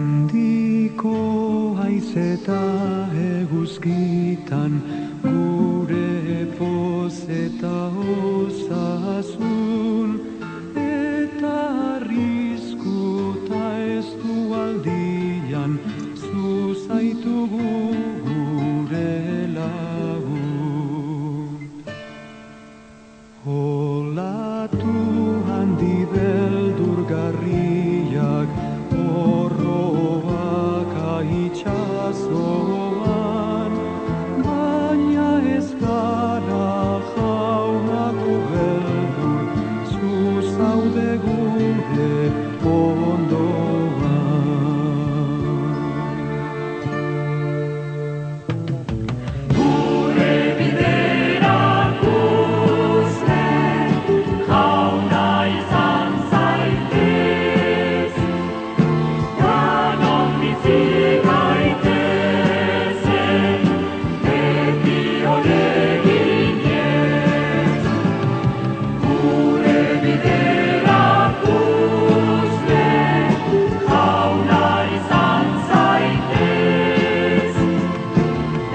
Mendiko haizeta eguzkitan gure pozeta osasun eta arriskuta ez du aldian zuzaitugu gure lagun. Olatu handi beldurgarriak horroak itxasoan, baina ez gara jaunako beldur, zu zaude gure ondoan. Gure biderak uzle, jauna izan zaitez, danon bizi gaitezen, beti honeginez. Gure biderak uzle, jauna izan zaitez,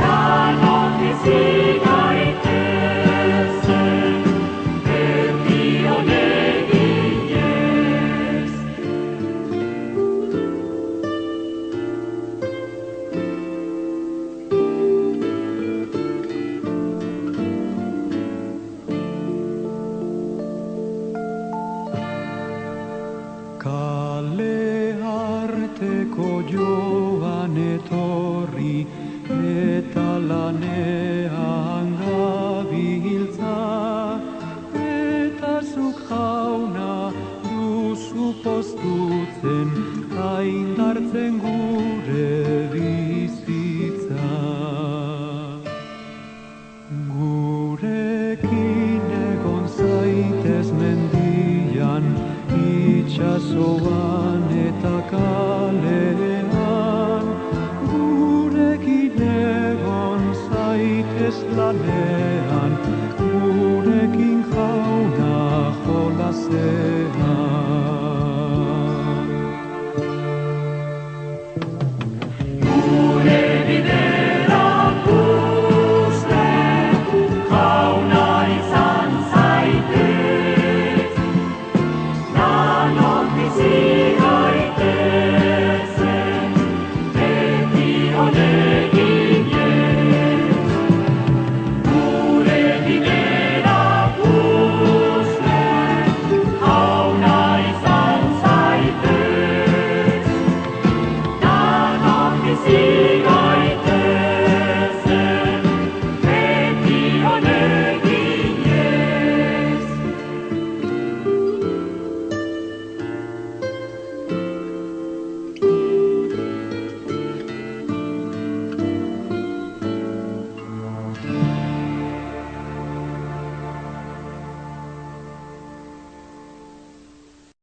danon bizi gaitezen, beti honeginez. Kale arteko joan etorri eta lanean gabiltza, eta zuk jauna duzu postutzen, haindartzen gure bi.